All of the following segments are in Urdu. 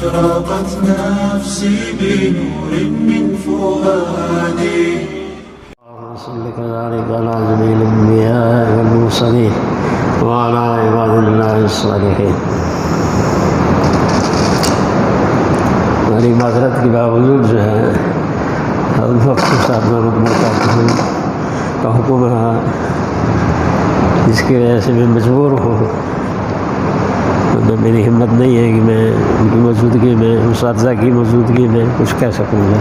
أشرقت نفسي بنور من فؤادي. اللهم صل كذلك على جميع الأنبياء والمرسلين وعلى عباد الله الصالحين. ہماری معذرت کے باوجود جو ہے اس وقت کے ساتھ میں کا حکم رہا، جس کی وجہ سے میں مجبور ہوں. میری ہمت نہیں ہے کہ میں ان کی موجودگی میں، اساتذہ کی موجودگی میں کچھ کہہ سکوں گا،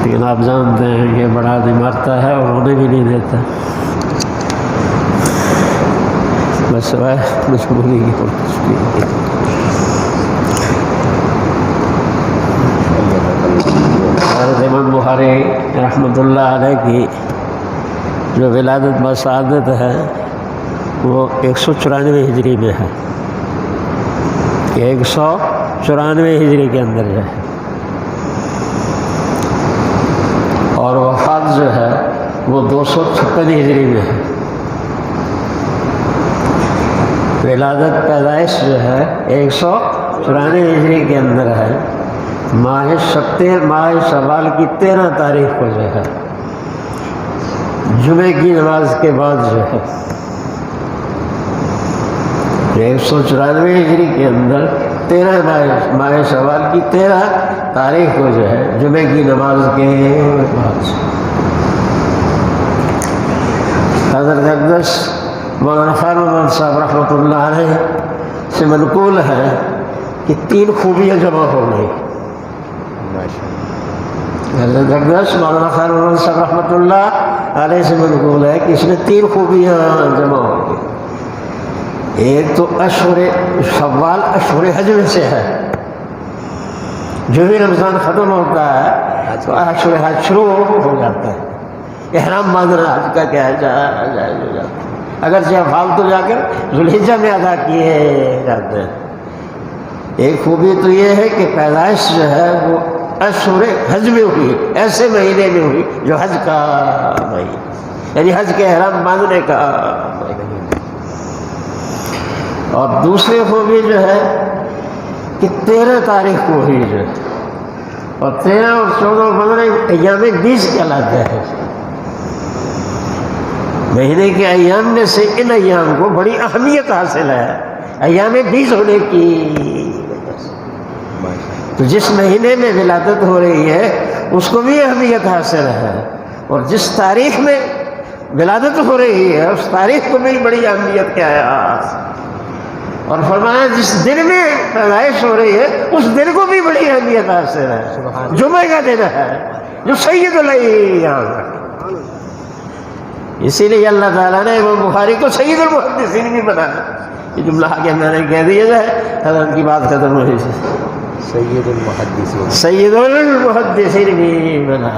لیکن آپ جانتے ہیں کہ بڑا آدمی مارتا ہے اور ہونے بھی نہیں دیتا. بس سوائے مجبوری کی اور کچھ بھی. حضرت امام بخاری رحمۃ اللہ علیہ کی جو ولادت بسعادت ہے وہ 194 ہجری میں ہے، 194 ہجری کے اندر ہے، اور وفات جو ہے وہ 256 ہجری میں ہے. ولادت پیدائش جو ہے 194 ہجری کے اندر ہے. ماہ شوال کی 13 تاریخ کو جو ہے جمعے کی نماز کے بعد جو ہے 194 ہجری کے اندر 13 ماہ شوال کی 13 تاریخ کو جو ہے جمعے کی نماز کے بعد حضرت اقدس مولانا خان محمد صاحب رحمۃ اللہ علیہ سے منقول ہے کہ 3 خوبیاں جمع ہو گئی. حضرت اقدس مولانا خان محمد صاحب رحمۃ اللہ علیہ سے منقول ہے کہ اس میں 3 خوبیاں جمع ہو گئی. ایک تو اشہر شوال اشہر حج میں سے ہے، جو بھی رمضان ختم ہوتا ہے تو اشہر حج شروع ہو جاتا ہے. احرام باندھنا حج کا کیا ہے جائز ہو جاتا ہے، اگرچہ فالتو جا کر ذوالحجہ میں ادا کیے جاتے ہیں. ایک خوبی تو یہ ہے کہ پیدائش جو ہے وہ اشہر حج میں ہوئی، ایسے مہینے میں ہوئی جو حج کا مہینہ، یعنی حج کے احرام باندھنے کا مہینہ. اور دوسری خوبی جو ہے کہ 13 تاریخ کو ہوئی جو ہے، اور 13 اور 14 اور 15 ایام 20 کہلاتے ہیں. مہینے کے ایام میں سے ان ایام کو بڑی اہمیت حاصل ہے ایام 20 ہونے کی وجہ سے. تو جس مہینے میں ولادت ہو رہی ہے اس کو بھی اہمیت حاصل ہے، اور جس تاریخ میں ولادت ہو رہی ہے اس تاریخ کو بھی بڑی اہمیت کیا ہے. اور فرمایا جس دن میں پیدائش ہو رہی ہے اس دن کو بھی بڑی اہمیت حاصل ہے. جمعہ کا دن ہے جو سید الایام ہے. اسی لیے اللہ تعالیٰ نے امام بخاری کو سید المحدثین بھی بنایا. یہ جملہ آگے میں نے کہہ دیا ہے، حضرت کی بات ختم ہوئی سے سید المحدثین بھی بنا.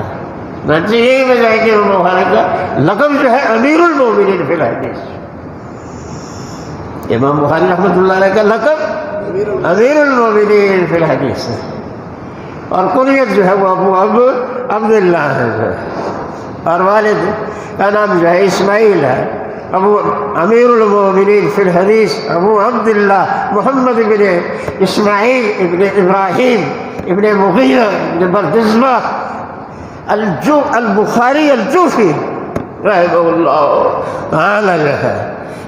یہی وجہ ہے کہ امام بخاری کا لقب جو ہے امیر المومنین فی الحدیث. امام بخاری رحمۃ اللہ علیہ کا لقب امیر المومنین فی الحدیث، اور کنیت جو ہے وہ ابو عبداللہ ہے، اور والد کا نام جو ہے اسماعیل ہے. ابو امیر المومنین فی الحدیث ابو عبداللہ محمد ابن اسماعیل ابن ابراہیم ابن مغیرہ ابن بردزبہ البخاری الجوفی رحمہ اللہ تعالی جو ہے،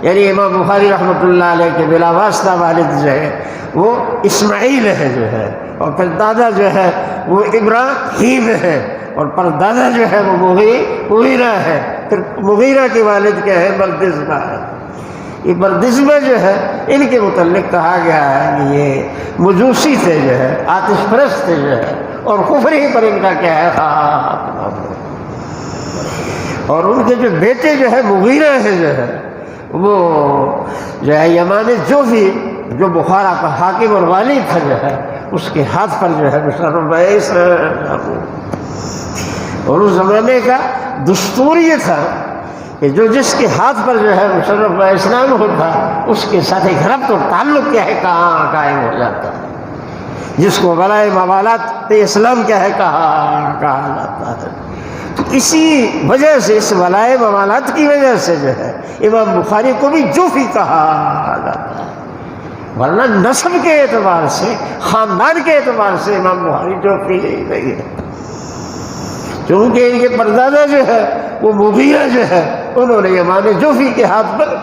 یعنی امام بخاری رحمۃ اللہ علیہ کے بلا واسطہ والد جو ہے وہ اسماعیل ہے جو ہے، اور پھر دادا جو ہے وہ ابراہیم ہے، اور پردادا جو ہے وہ مغیرہ ہے. پھر مغیرہ کے والد کیا ہے؟ بردزبہ ہے. یہ بردزبہ جو ہے ان کے متعلق کہا گیا ہے کہ یہ مجوسی تھے جو ہے، آتش پرست تھے جو ہے، اور کفر ہی پر ان کا کیا ہے خاتمہ. اور ان کے جو بیٹے جو ہے مغیرہ ہے جو ہے وہ جو ہے یمان جوفی جو بخارا کا حاکم اور والی تھا جو ہے، اس کے ہاتھ پر جو ہے مشرف بعیس. اور اس زمانے کا دستور یہ تھا کہ جو جس کے ہاتھ پر جو ہے مشرف اسلام ہوتا اس کے ساتھ ایک ربط اور تعلق کیا ہے کہاں قائم ہو جاتا ہے، جس کو ولائے موالات اسلام کیا ہے کہا جاتا ہے. تو اسی وجہ سے اس ولائے موالات کی وجہ سے جو ہے امام بخاری کو بھی جوفی کہا جاتا ہے. ورنہ نسب کے اعتبار سے، خاندان کے اعتبار سے امام بخاری جوفی نہیں ہے، چونکہ ان کے پردادا جو ہے وہ مغیرہ جو ہے انہوں نے امام جوفی کے ہاتھ پر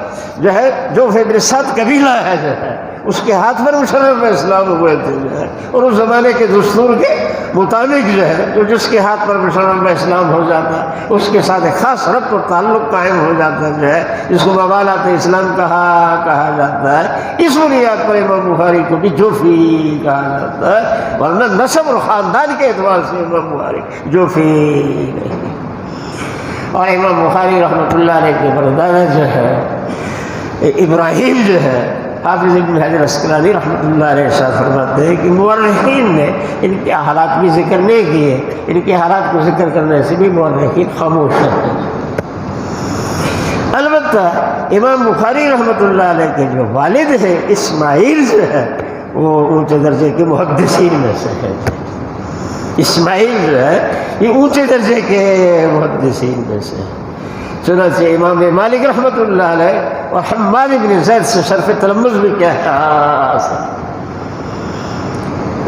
جو ہے جوف بن سعد قبیلہ ہے جو ہے اس کے ہاتھ پر مشرف اسلام ہوئے تھے جو ہے، اور اس زمانے کے دستور کے مطابق جو ہے جو جس کے ہاتھ پر مشرف اسلام ہو جاتا اس کے ساتھ ایک خاص ربط اور تعلق قائم ہو جاتا جو ہے، جس کو موالات اسلام کہا جاتا ہے۔ اس بنیاد پر امام بخاری کو بھی جوفی کہا جاتا ہے، ورنہ نسب اور خاندان کے اعتبار سے امام بخاری جوفی نہیں۔ اور امام بخاری رحمۃ اللہ علیہ کے پردادا جو ہے ابراہیم جو ہے، حافظ ابن حجر عسقلانی رحمۃ اللہ علیہ ارشاد فرماتے ہیں کہ مورخین نے ان کے حالات بھی ذکر نہیں کیے، ان کے حالات کو ذکر کرنے سے بھی مورخین خاموش ہیں۔ البتہ امام بخاری رحمۃ اللہ علیہ کے جو والد ہیں اسماعیل جو ہے وہ اونچے درجے کے محدثین میں سے ہے۔ اسماعیل جو ہے یہ اونچے درجے کے محدثین میں سے ہے۔ چنانچہ امام مالک رحمۃ اللہ علیہ اور حماد بن زید سے شرف تلمذ بھی کیا ہے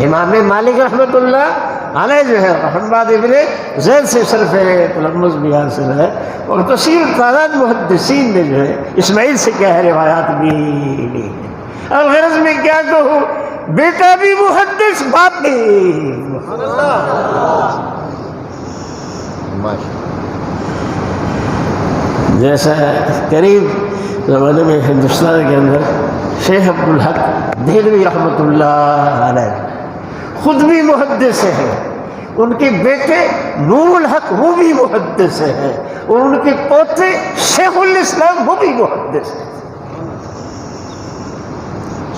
امام مالک رحمۃ اللہ علیہ جو ہے حماد بن زید سے شرف تلمذ بھی حاصل ہے، اور کثیر تعداد محدثین نے جو ہے اسماعیل سے کیا ہے روایات بھی لی ہے۔ الغرض میں کیا کہوں، بیٹا بھی محدث، باپ بھی جیسا قریب زمانے میں ہندوستان کے اندر شیخ عبدالحق دہلوی رحمۃ اللہ علیہ خود بھی محدث ہیں، ان کے بیٹے نور الحق وہ بھی محدث ہیں، اور ان کے پوتے شیخ الاسلام وہ بھی محدث ہیں۔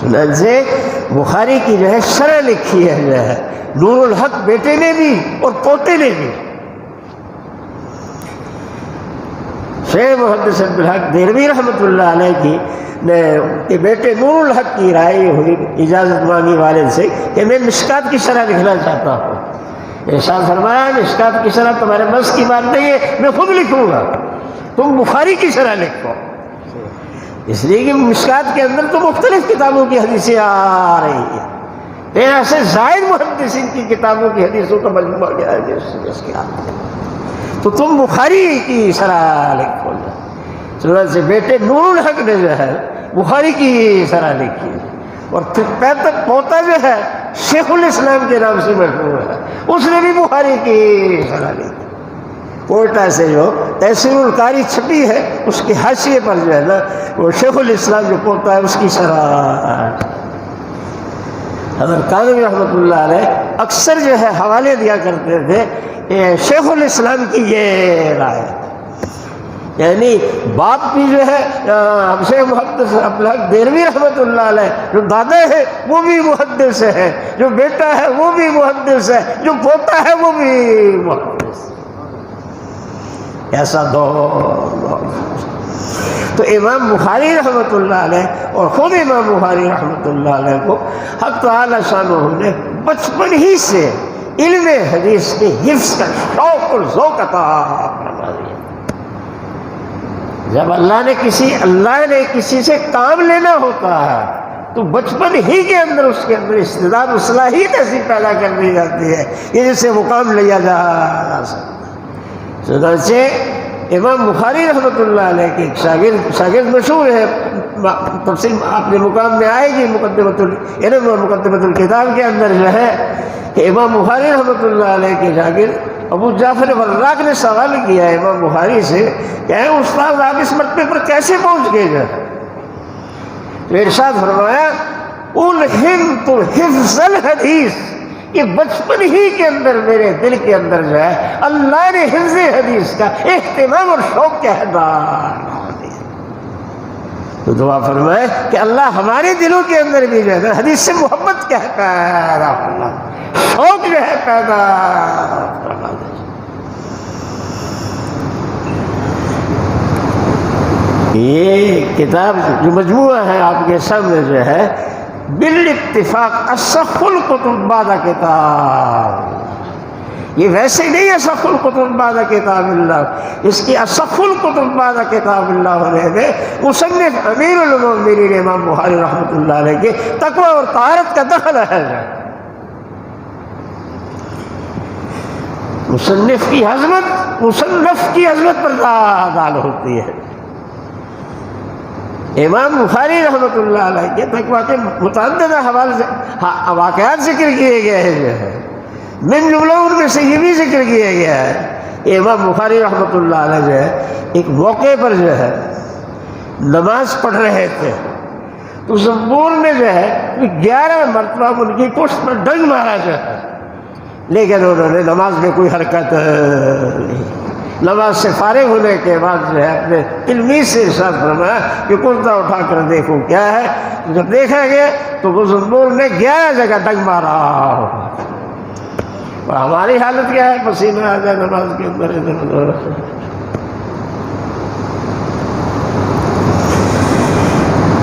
چنانچہ بخاری کی جو ہے شرح لکھی ہے جو ہے نور الحق بیٹے نے بھی اور پوتے نے بھی۔ شیخ محدث عبدالحق دہلوی رحمۃ اللہ علیہ کی نے کہ بیٹے نور الحق کی رائے ہوئی، اجازت مانگی والد سے کہ میں مشکات کی شرح لکھنا چاہتا ہوں۔ ارشاد فرمایا مشکات کی شرح تمہارے بس کی بات نہیں ہے، میں خود لکھوں گا، تم بخاری کی شرح لکھو، اس لیے کہ مشکات کے اندر تو مختلف کتابوں کی حدیثیں آ رہی ہیں، 13 سے زائد محدثین کی کتابوں کی حدیثوں کا مجموعہ کیا ہے جس کے ہاتھ، تو تم بخاری کی شرح لکھو۔ چنانچہ بیٹے نور الحق نے جو ہے بخاری کی شرح لکھی، اور پھر تک پوتا جو ہے شیخ الاسلام کے نام سے مشہور ہے، اس نے بھی بخاری کی شرح لکھی۔ کوئٹہ سے جو تحصیل القاری چھپی ہے اس کے حاشیے پر جو ہے نا وہ شیخ الاسلام جو پوتا ہے اس کی شرح۔ حضرت کاظمی رحمۃ اللہ علیہ اکثر جو ہے حوالے دیا کرتے تھے شیخ الاسلام کی یہ رائے، یعنی باپ بھی جو ہے شیخ محدث عبدالحق دہلوی رحمۃ اللہ علیہ جو دادا ہے وہ بھی محدث ہے، جو بیٹا ہے وہ بھی محدث ہے، جو پوتا ہے وہ بھی محدث، ایسا دور۔ تو امام بخاری رحمۃ اللہ علیہ اور خود امام بخاری رحمۃ اللہ علیہ کو حق تعالی شانہ نے بچپن ہی سے علم حدیث کے حفظ کا شوق اور ذوق عطا فرما دیا۔ جب اللہ نے کسی سے کام لینا ہوتا ہے تو بچپن ہی کے اندر اس کے اندر استعداد و صلاحیت ایسی پیدا کر دی جاتی ہے کہ جس سے وہ کام لیا جا سکتا۔ چنانچہ امام بخاری رحمۃ اللہ علیہ کے ایک شاگرد مشہور ہے، تفصیل اپنے مقام میں آئے گی مقدمۃ الکتاب کے اندر جو ہے کہ امام بخاری رحمۃ اللہ علیہ کے شاگرد ابو جعفر وراق نے سوال کیا ہے امام بخاری سے کہ اے استاد آپ اس مرتبے پر کیسے پہنچ گئے جو ہے؟ تو ارشاد فرمایا الہمت حفظ الحدیث، کہ بچپن ہی کے اندر میرے دل کے اندر جو ہے اللہ نے حفظ حدیث کا اہتمام اور شوق کا ڈال دیا۔ تو دعا فرمائے کہ اللہ ہمارے دلوں کے اندر بھی جو ہے حدیث سے محبت کیا ہے پیدا فرما، شوق جو ہے پیدا فرما دے۔ یہ کتاب جو مجموعہ ہے آپ کے سامنے جو ہے بالاتفاق اصح الکتب بعد کتاب، یہ ویسے نہیں ہے صف الکتب بعد کتاب اللہ، اس کی اصف الکتب بعد کتاب اللہ ہونے میں مصنف امیر المؤمنین امام بخاری رحمۃ اللہ علیہ کے تقوی اور طہارت کا دخل ہے۔ مصنف کی عظمت پر دال ہوتی ہے۔ امام بخاری رحمۃ اللہ علیہ کے تقوی کے متعدد حوالے سے واقعات ذکر کیے گئے ہیں، جو ہے من جملہ ان میں سے یہ بھی ذکر کیا گیا ہے۔ امام بخاری رحمۃ اللہ علیہ جو ہے ایک موقع پر جو ہے نماز پڑھ رہے تھے، تو زبور نے جو ہے 11 مرتبہ ان کی پشت پر ڈنگ مارا جو ہے، لیکن انہوں نے نماز میں کوئی حرکت نہیں۔ نماز سے فارغ ہونے کے بعد جو ہے اپنے تلمیذ سے ارشاد فرمایا کہ کرتا اٹھا کر دیکھو کیا ہے۔ جب دیکھا گیا تو وہ زبور نے 11 جگہ ڈنگ مارا، اور ہماری حالت کیا ہے؟ پسینہ آ جائے نماز کے اندر ادھر ادھر۔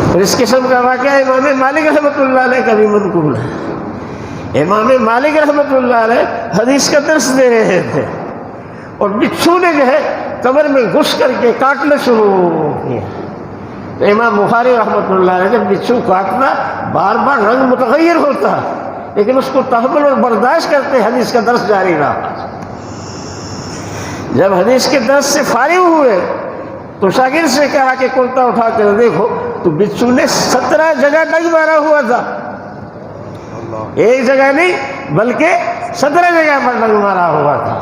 اور اس قسم کا واقعہ امام مالک رحمۃ اللہ علیہ کا بھی منقول ہے۔ امام مالک رحمۃ اللہ علیہ حدیث کا درس دے رہے تھے، اور بچھو نے جو ہے کمر میں گھس کر کے کاٹنا شروع کیا۔ تو امام بخاری رحمۃ اللہ علیہ جب بچھو کاٹنا بار بار رنگ متغیر ہوتا، لیکن اس کو تحمل اور برداشت کرتے حدیث کا درس جاری رہا۔ جب حدیث کے درس سے فارغ ہوئے تو شاگرد سے کہا کہ کرتا اٹھا کر دیکھو، تو بچھو نے 17 جگہ ڈنگ مارا ہوا تھا، ایک جگہ نہیں بلکہ 17 جگہ پر ڈنگ مارا ہوا تھا۔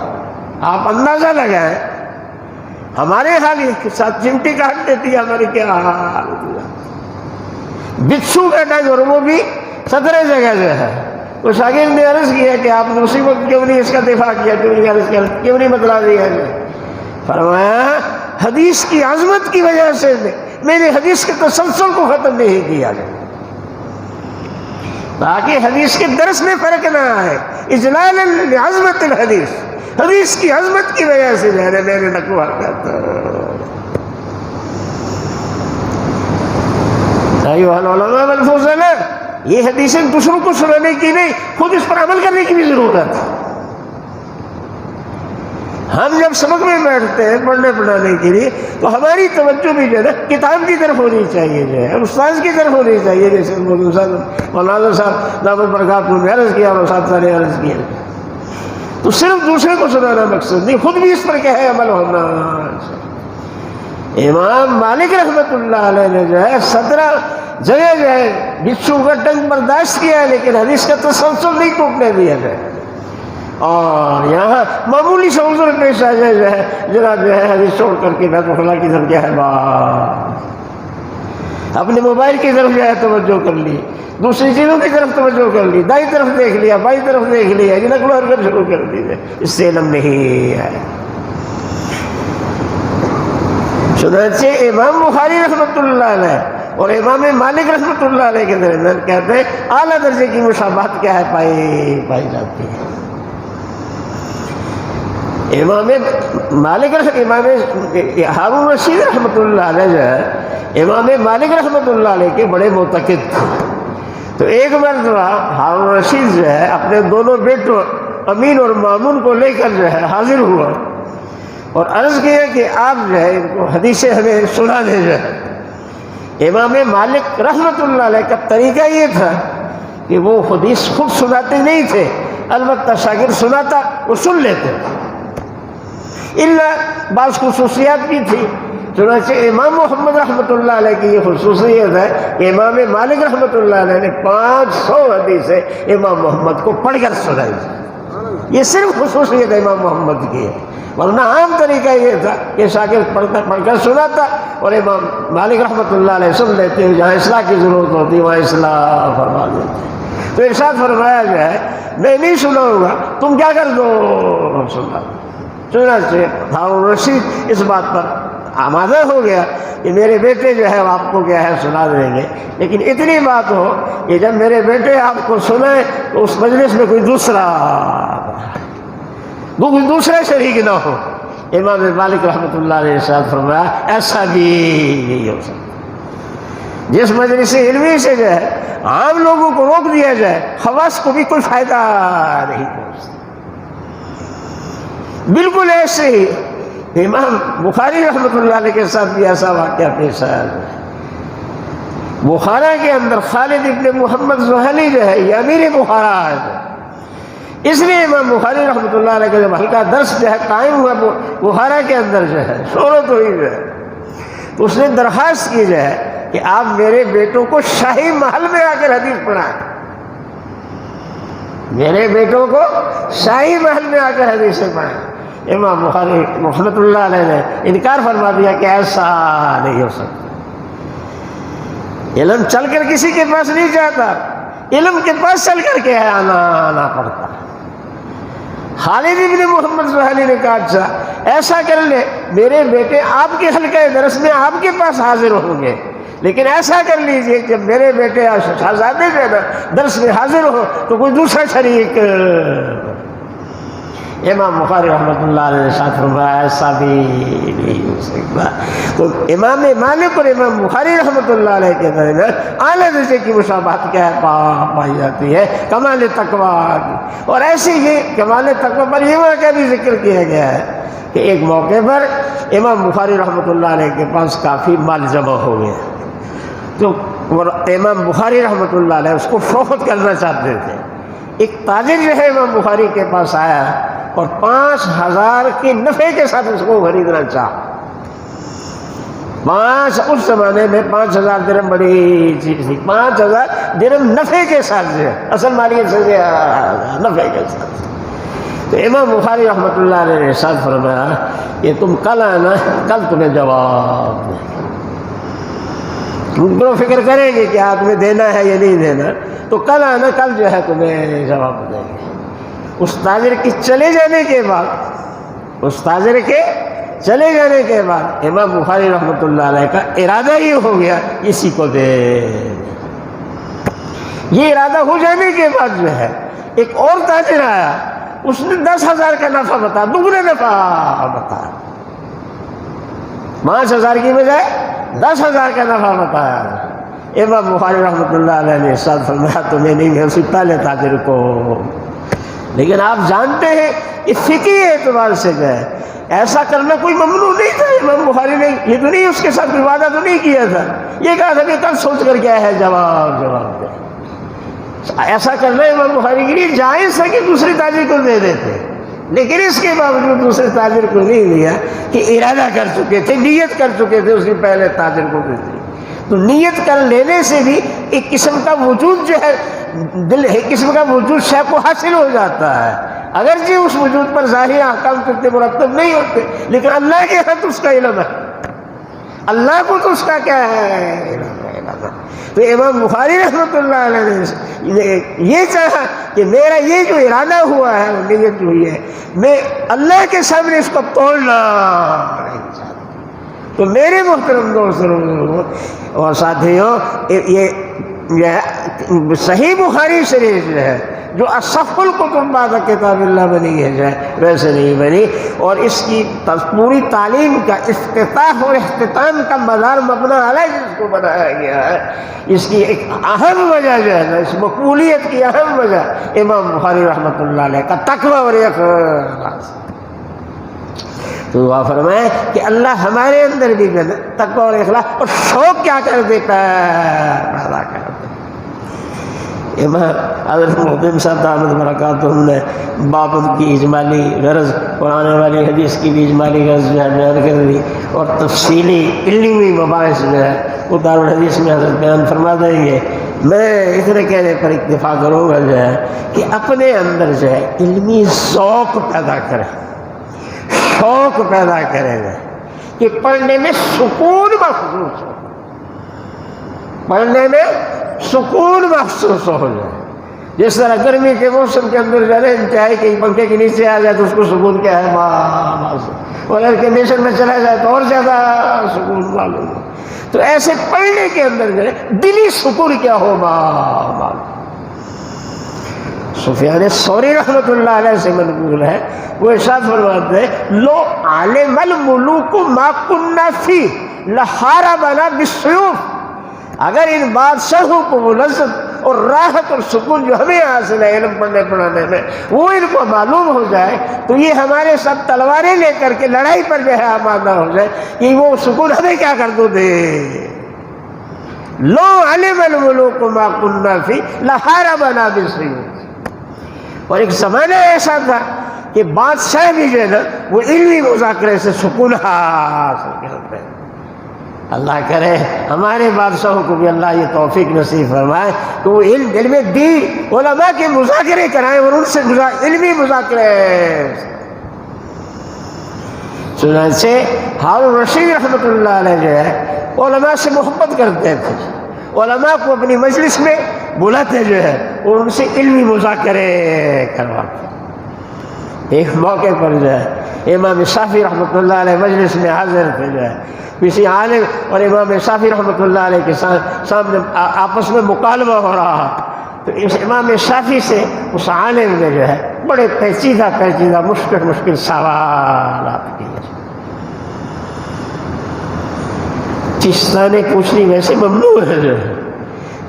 آپ اندازہ لگائیں ہمارے حال کے ساتھ چمٹی کاٹ دیتی ہے ہماری کیا حال، بچھو کا ڈنگ، اور وہ بھی 17 جگہ جو ہے۔ تو شاگرد نے عرض کیا کہ آپ نے اسی وقت کیوں نہیں اس کا دفاع کیا، کیوں نہیں بتلا دیا؟ فرمایا حدیث کی عظمت کی وجہ سے میں نے حدیث کے تسلسل کو ختم نہیں کیا تاکہ حدیث کے درس میں فرق نہ آئے، اجلالا لعظمت الحدیث، حدیث کی عظمت کی وجہ سے میں نے نقوہ کرتا۔ ایھا العلماء والفضلاء، یہ حدیثیں دوسروں کو سنانے کی نہیں، خود اس پر عمل کرنے کی بھی ضرورت ہے۔ ہم جب سبق میں بیٹھتے ہیں پڑھنے پڑھانے کے لیے تو ہماری توجہ بھی جو ہے نا کتاب کی طرف ہونی چاہیے، جو ہے استاذ کی طرف ہونی چاہیے۔ جیسے مولانا صاحب دامت برکاتہ نے عرض کیا اور اساتذہ نے عرض کیا، تو صرف دوسرے کو سنانا مقصد نہیں، خود بھی اس پر کیا ہے عمل ہونا۔ امام مالک رحمۃ اللہ علیہ نے جو ہے 17 جگہ جو ہے بچھو کا ڈنگ برداشت کیا ہے، لیکن حدیث کا تسلسل نہیں ٹوٹنے دیا ہے۔ اور یہاں معمولی سے عذر پیش آ جائے جو ہے جناب جو ہے حدیث چھوڑ کر کے بیت الخلاء کی طرف کیا ہے اپنے موبائل کی طرف جو ہے توجہ کر لی، دوسری چیزوں کی طرف توجہ کر لی، دائیں طرف دیکھ لیا، بائیں طرف دیکھ لیا، یہ نقل و حرکت شروع کر دی ہے، اس سے علم نہیں ہے۔ چنانچہ امام بخاری رحمۃ اللہ علیہ اور امام مالک رحمۃ اللہ علیہ کے درمیان کہتے ہیں اعلیٰ درجے کی مشابہت کیا ہے پائی جاتی ہے۔ امام مالک امام ہارون رشید رحمۃ اللہ علیہ جو ہے امام مالک رحمۃ اللہ علیہ کے بڑے معتقد تھے۔ تو ایک مرتبہ ہارون رشید جو ہے اپنے دونوں بیٹوں امین اور مامون کو لے کر جو ہے حاضر ہوا اور عرض کیا کہ آپ جو ہے ان کو حدیثیں ہمیں سنا دیں۔ جو ہے امام مالک رحمۃ اللہ علیہ کا طریقہ یہ تھا کہ وہ حدیث خود سناتے نہیں تھے، البتہ شاگرد سناتا وہ سن لیتے، اللہ بعض خصوصیات بھی تھی۔ چنانچہ امام محمد رحمۃ اللہ علیہ کی یہ خصوصیت ہے کہ امام مالک رحمۃ اللہ علیہ نے 500 حدیثیں امام محمد کو پڑھ کر سنائی۔ یہ صرف خصوصیت امام محمد کی ہے، ورنہ عام طریقہ یہ تھا کہ شاگرد پڑھ کر سناتا اور امام مالک رحمۃ اللہ علیہ سن لیتے، جہاں اصلاح کی ضرورت ہوتی وہاں اصلاح فرما دیتے۔ تو ارشاد فرمایا جو ہے میں نہیں سناؤں گا، تم کیا کر دو سنا۔ چنانچہ ہارون رشید اس بات پر آمادہ ہو گیا کہ میرے بیٹے جو ہے آپ کو کیا ہے سنا دیں گے، لیکن اتنی بات ہو کہ جب میرے بیٹے آپ کو سنائیں تو اس مجلس میں کوئی دوسرا شریک نہ ہو۔ امام مالک رحمۃ اللہ علیہ ارشاد فرمایا ایسا بھی نہیں ہو سکتا۔ جس مجلس علمی سے جو ہے عام لوگوں کو روک دیا جائے، خواص کو بھی کوئی فائدہ نہیں پہنچتا۔ بالکل ایسے ہی امام بخاری رحمۃ اللہ علیہ کے ساتھ بھی ایسا واقعہ پیش آیا ہے۔ بخارا کے اندر خالد ابن محمد زحلی جو ہے یہ امیر بخارا ہے، اس لیے امام بخاری رحمۃ اللہ علیہ کا جب ہلکا درس جو ہے قائم ہوا بخارا کے اندر جو ہے شہرت ہوئی جو ہے، تو اس نے درخواست کی جو ہے کہ آپ میرے بیٹوں کو شاہی محل میں آ کر حدیث پڑھائیں، میرے بیٹوں کو شاہی محل میں آ کر حدیثیں پڑھائیں۔ امام بخاری رحمۃ اللہ علیہ نے انکار فرما دیا کہ ایسا نہیں ہو سکتا، علم چل کر کسی کے پاس نہیں جاتا، علم کے پاس چل کر کے آنا پڑتا۔ خالد ابن محمد زحلی نے کہا اچھا ایسا کر لے، میرے بیٹے آپ کے حلقہ درس میں آپ کے پاس حاضر ہوں گے، لیکن ایسا کر لیجئے کہ میرے بیٹے شہزادے جو ہے نا درس میں حاضر ہو تو کوئی دوسرا شریک۔ امام بخاری رحمۃ اللہ علیہ نے ساتھ فرمایا ایسا بھی نہیں ہو سکتا۔ تو امام مالک اور امام بخاری رحمۃ اللہ علیہ کے درمیان اعلیٰ درجے کی مشابہت کیا ہے پائی جاتی ہے، کمال تقویٰ کی۔ اور ایسے ہی کمال تقویٰ پر یہ واقعہ بھی ذکر کیا گیا ہے کہ ایک موقع پر امام بخاری رحمۃ اللہ علیہ کے پاس کافی مال جمع ہو گیا، تو امام بخاری رحمۃ اللہ علیہ اس کو فروخت کرنا چاہتے تھے۔ ایک تاجر جو ہے امام بخاری کے پاس آیا اور 5000 کے نفع کے ساتھ اس کو خریدنا چاہا۔ اس زمانے میں 5000 درہم بڑی چیز تھی، 5000 درہم نفع کے ساتھ جو ہے، اصل مالیت سے نفع کے ساتھ۔ تو امام بخاری رحمۃ اللہ علیہ نے ارشاد فرمایا کہ تم کل آنا، کل تمہیں جواب دیں۔ تم فکر کریں گے کہ تمہیں دینا ہے یا نہیں دینا، تو کل آنا، کل جو ہے تمہیں جواب دیں گے۔ اس تاجر کے چلے جانے کے بعد امام بخاری رحمۃ اللہ علیہ کا ارادہ یہ ہو گیا اسی کو دے۔ یہ ارادہ ہو جانے کے بعد جو ہے ایک اور تاجر آیا، اس نے 10,000 کا نفع بتا، دگنے نفع بتا، 5,000 کی بجائے 10,000 کا نفع بتایا۔ امام بخاری رحمۃ اللہ علیہ نے ارشاد فرمایا تمہیں نہیں ہے، اسی پہلے تاجر کو۔ لیکن آپ جانتے ہیں کہ فقہی اعتبار سے جو ہے ایسا کرنا کوئی ممنوع نہیں تھا۔ امام بخاری نے یہ تو نہیں اس کے ساتھ کوئی وعدہ تو نہیں کیا تھا، یہ کہا تھا کہ کل سوچ کر کیا ہے جواب دے۔ ایسا کرنا امام بخاری کے لیے جائز ہے کہ دوسرے تاجر کو دے دیتے، لیکن اس کے باوجود دوسرے تاجر کو نہیں دیا کہ ارادہ کر چکے تھے، نیت کر چکے تھے اس کے پہلے تاجر کو دے دی۔ تو نیت کر لینے سے بھی ایک قسم کا وجود جو ہے ایک قسم کا وجود شے کو حاصل ہو جاتا ہے، اگرچہ اس وجود پر ظاہر احکام اتنے مرتب نہیں ہوتے، لیکن اللہ کے ہاتھ اس کا علم ہے، اللہ کو تو اس کا کیا ہے علم ہے۔ تو امام بخاری رحمۃ اللہ علیہ نے یہ چاہا کہ میرا یہ جو ارادہ ہوا ہے، نیت ہوئی ہے، میں اللہ کے سامنے اس کو توڑنا نہیں چاہتا۔ تو میرے محترم دوستوں اور ساتھیوں، یہ صحیح بخاری شریف جو ہے جو اصح الکتب بعد کتاب اللہ بنی ہے جو ہے ویسے نہیں بنی، اور اس کی پوری تعلیم کا افتتاح اور اختتام کا مدار مبنا علیہ اس کو بنایا گیا ہے۔ اس کی ایک اہم وجہ جو ہے نا، اس مقبولیت کی اہم وجہ امام بخاری رحمۃ اللہ علیہ کا تقویٰ اور اخلاص۔ تو دعا فرمائے کہ اللہ ہمارے اندر بھی تقویٰ اور اخلاص اور شوق کیا کر دیتا ہے، پیدا کر دیتا ہے۔ امام حضرت محترم صاحب دامت برکاتہ نے بابت کی اجمالی غرض، قرآن والی حدیث کی بھی اجمالی غرض جو ہے بیان کر دی، اور تفصیلی علمی مباحث جو ہے وہ دارالحدیث میں حضرت بیان فرما دیں گے۔ میں اتنے کہنے پر اکتفا کروں گا جو ہے کہ اپنے اندر جو ہے علمی ذوق پیدا کریں، شوق پیدا کریں گے کہ پڑھنے میں سکون محسوس ہو، پڑھنے میں سکون محسوس ہو جائے۔ جس طرح گرمی کے موسم کے اندر جو ہے انتہائی کہ پنکھے کے نیچے آ جائے تو اس کو سکون کیا ہے اور ایئر کنڈیشن میں چلا جائے تو اور زیادہ سکون معلوم ہو۔ تو ایسے پڑھنے کے اندر جو ہے دلی سکون کیا ہو معلوم۔ سفیان ثوری رحمۃ اللہ علیہ سے منقول ہے، وہ ارشاد فرماتے ہیں لو عالم الملوک ما کنا فی لحاربنا بالسیوف، اگر ان بادشاہوں کو وہ لذت اور راحت اور سکون جو ہمیں حاصل ہے علم پڑھنے پڑھانے میں، وہ ان کو معلوم ہو جائے تو یہ ہمارے ساتھ تلواریں لے کر کے لڑائی پر جو ہے آمادہ ہو جائے کہ وہ سکون ہمیں کیا کر دو دے. لو علم الملوک ما كنا فی لحاربنا بالسیوف. اور ایک زمانہ ایسا تھا کہ بادشاہ بھی جو ہے نا وہ علمی مذاکرے سے سکون حاصل کرتے ہیں. اللہ کرے ہمارے بادشاہوں کو بھی اللہ یہ توفیق نصیب فرمائے کہ وہ علم دین علماء کے مذاکرے کرائیں اور ان سے علمی مذاکرے. چنانچہ ہارون رشید رحمۃ اللہ علیہ جو ہے علماء سے محبت کرتے تھے، علماء کو اپنی مجلس میں بلاتے جو ہے اور ان سے علمی مذاکرے کرواتے. ایک موقع پر جو ہے امام شافعی رحمۃ اللہ علیہ مجلس میں حاضر تھے، جو ہے کسی عالم اور امام شافعی رحمۃ اللہ علیہ کے سامنے آپس میں مکالمہ ہو رہا. تو اس امام شافعی سے اس عالم نے جو ہے بڑے پیچیدہ مشکل سوالات کیے. چشتہ نے پوچھنی ویسے ممنوع ہے جو ہے،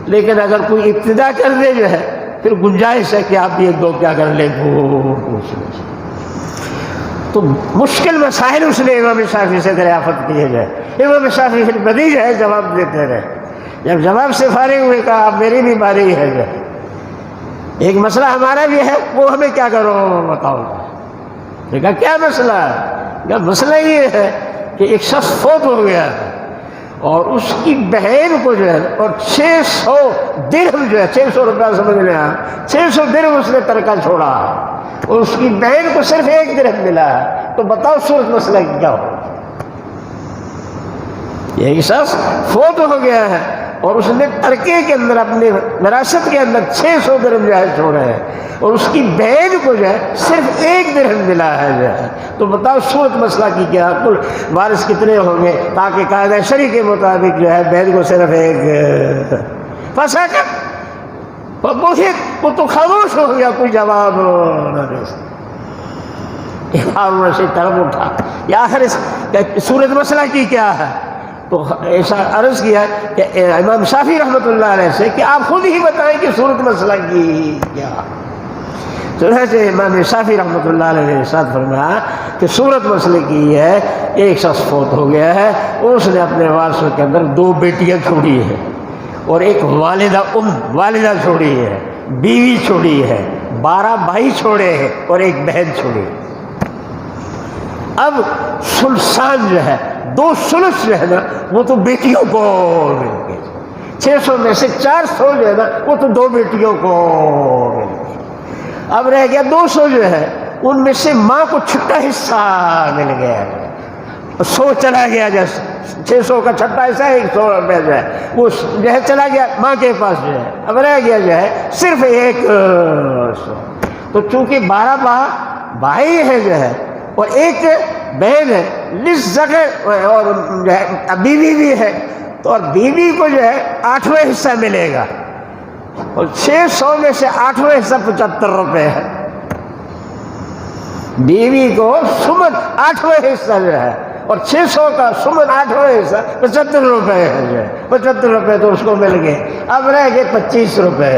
لیکن اگر کوئی ابتدا کر دے جو ہے پھر گنجائش ہے کہ آپ بھی ایک دو کیا کر لیں پوچھ لیں. تو مشکل مسائل اس نے امام شافعی سے دریافت کیے گئے. امام شافعی پھر بدیع ہے جواب دیتے رہے. جب جواب سے فارغ ہوئے کہا اب میری بھی باری ہے، جو ایک مسئلہ ہمارا بھی ہے وہ ہمیں کیا کرو بتاؤ. کہا کیا مسئلہ ہے؟ کہا مسئلہ یہ ہے کہ ایک شخص فوت ہو گیا اور اس کی بہن کو جو ہے اور 600 درہم جو ہے 600 روپیہ سمجھ لیں آپ، 600 درہم اس نے ترکہ چھوڑا اور اس کی بہن کو صرف 1 درہم ملا ہے. تو بتاؤ صورت مسئلہ کیا ہو. یہی شخص فوت ہو گیا ہے اور اس نے ترکے کے اندر اپنے وراثت کے اندر 600 درہم جو ہے چھوڑے ہیں اور اس کی بہن کو جو ہے صرف 1 درہم ملا ہے جو ہے. تو بتاؤ صورت مسئلہ کی کیا، کل وارث کتنے ہوں گے تاکہ قاعدہ شرعی کے مطابق جو ہے بہن کو صرف 1. فسکت وہ تو خاموش ہو گیا، کوئی جواب نہ دے سکتا. ہارون رشید طرف اٹھا یا آخر صورت مسئلہ کی کیا ہے. تو ایسا عرض کیا کہ امام شافعی رحمۃ اللہ علیہ سے کہ آپ خود ہی بتائیں کہ صورت مسئلہ کی کیا. چنانچہ امام شافعی رحمۃ اللہ علیہ نے ارشاد فرمایا کہ صورت مسئلے کی یہ ہے ایک شخص فوت ہو گیا ہے اور اس نے اپنے وارثوں کے اندر 2 بیٹیاں چھوڑی ہیں اور ایک والدہ چھوڑی ہے، بیوی چھوڑی ہے، 12 بھائی چھوڑے ہیں اور ایک بہن چھوڑی. اب سلسان جو ہے 2 ثلث جو ہے نا وہ تو بیٹیوں کو مل گئے. 600 میں سے 400 جو ہے نا وہ تو 2 بیٹیوں کو مل گئے. اب رہ گیا 200 جو ہے ان میں سے ماں کو چھٹا حصہ مل گیا. 100 چلا گیا، جیسے 600 کا چھٹا حصہ 100 روپے جو ہے وہ جو ہے چلا گیا ماں کے پاس جو ہے. اب رہ گیا جو ہے صرف 100. تو چونکہ 12 بھائی ہے جو ہے اور ایک بہن ہے للذکر اور جو ہے بیوی بھی ہے تو اور بیوی کو جو ہے 8واں حصہ ملے گا اور 600 میں سے 8واں حصہ 75 روپے ہے. بیوی کو سمن 8واں حصہ جو ہے اور 600 کا سمن 8واں حصہ 75 روپے ہے جو ہے. 75 روپے تو اس کو مل گئے. اب رہ گئے 25 روپے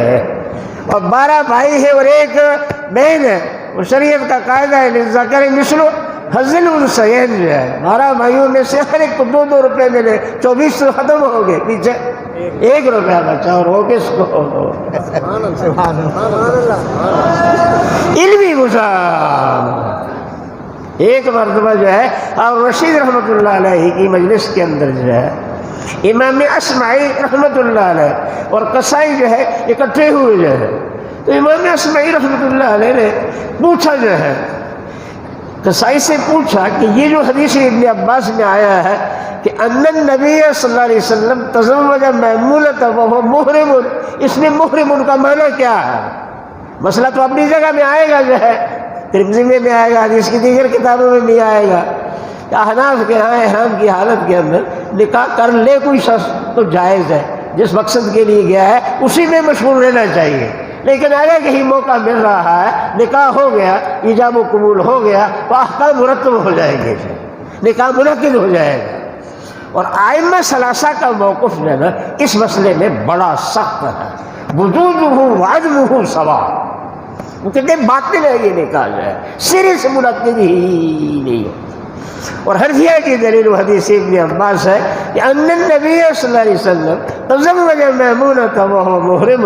اور 12 بھائی ہے اور ایک بہن ہے. اور شریعت کا قاعدہ ہے للذکر مثل حظ الانثیین جو ہے 12 بھائیوں میں سے ہر ایک کو 2 رپے ملے. 24 تو ختم ہو گئے، پیچھے 1 روپیہ بچا اور وہ کس کو علمی گزار. ایک مرتبہ جو ہے اور رشید رحمۃ اللہ علیہ کی مجلس کے اندر جو ہے امام اصمعی رحمۃ اللہ علیہ اور قصائی جو ہے اکٹھے ہوئے جو ہے. تو امام اصمعی رحمۃ اللہ علیہ نے پوچھا جو ہے قصائی سے پوچھا کہ یہ جو حدیث ابن عباس میں آیا ہے کہ ان النبی صلی اللہ علیہ وسلم تزوج میمونۃ وهو محرم، اس میں محرم کا معنی کیا ہے؟ مسئلہ تو اپنی جگہ میں آئے گا جو ہے، ترمذی میں آئے گا، حدیث کی دیگر کتابوں میں بھی آئے گا. احناف کے ہاں احرام کی حالت کے اندر نکاح کر لے کوئی شخص تو جائز ہے، جس مقصد کے لیے گیا ہے اسی میں مشغول رہنا چاہیے. لیکن اگر کہیں موقع مل رہا ہے، نکاح ہو گیا، ایجاب و قبول ہو گیا تو احکام مرتب ہو جائیں گے، نکاح منعقد ہو جائے گا. اور ائمہ ثلاثہ کا موقف جو ہے نا اس مسئلے میں بڑا سخت ہے، وجودہ وعدمہ سوا. وہ کہتے ہیں باطل ہے یہ نکاح جو ہے، سرے سے منعقد ہی نہیں ہو. اور حنفیہ کی دلیل حدیث ابن عباس ہے کہ ان النبی صلی اللہ علیہ وسلم تزوج میمونۃ وہو محرم،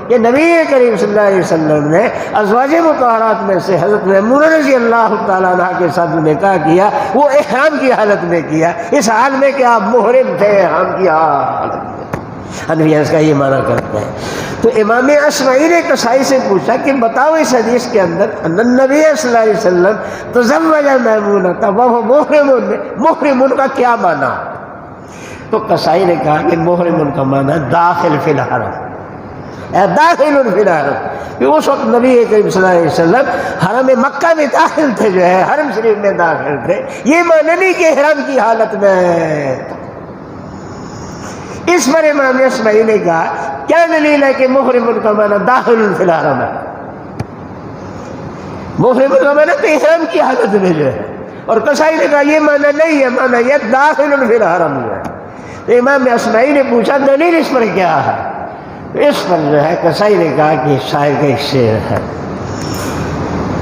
کہ نبی کریم صلی اللہ علیہ وسلم نے ازواج مطہرات میں سے حضرت میمونہ رضی اللہ تعالیٰ عنہ کے ساتھ نکاح کیا، وہ احرام کی حالت میں کیا، اس حال میں کہ آپ محرم تھے، احرام کی حالت میں. حنفیہ اس کا یہ معنی کرتے ہیں. تو امام اشعری نے قصائی سے پوچھا کہ بتاؤ اس حدیث کے اندر ان النبی صلی اللہ علیہ وسلم تزوج میمونۃ وہو محرم، محرم کا کیا معنی؟ تو قصائی نے کہا کہ محرم کا معنی داخل فی الحرم، داخل فی الحرم، کہ اس وقت نبی کریم صلی اللہ علیہ وسلم حرم مکہ میں داخل تھے، جو ہے حرم شریف میں داخل تھے. یہ معنی نہیں کہ احرام کی حالت میں. اس پر امام اشعری نے کہا کیا دلیل ہے کہ محرم کا معنی داخل فی الحرم ہے؟ محرم کا معنی تو احرام کی حالت میں جو ہے، اور قصائی نے کہا یہ معنی نہیں ہے، معنی یہ داخل فی الحرم جو ہے. تو امام اشعری نے پوچھا دلیل اس پر کیا ہے؟ اس پر جو ہے قصائی نے کہا کہ شاعر کا ایک شعر ہے،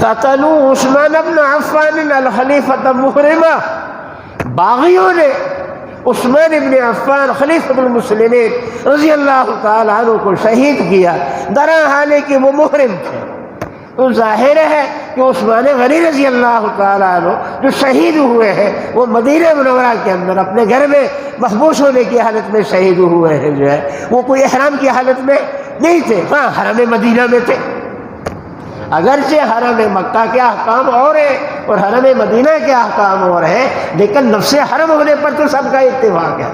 قتلوا عثمان بن عفان الخلیفۃ محرما، باغیوں نے عثمان ابن عفان خلیفۃ المسلمین رضی اللہ تعالیٰ عنہ کو شہید کیا، درا حالے کہ وہ محرم تھے. تو ظاہر ہے کہ عثمان غنی رضی اللہ تعالیٰ عنہ جو شہید ہوئے ہیں وہ مدینہ منورہ کے اندر اپنے گھر میں محبوس ہونے کی حالت میں شہید ہوئے ہیں، جو ہے وہ کوئی احرام کی حالت میں نہیں تھے. ہاں حرم مدینہ میں تھے، اگرچہ حرم مکہ کے احکام اور ہیں اور حرم مدینہ کے احکام اور ہیں، لیکن نفس حرم ہونے پر تو سب کا اتفاق ہے.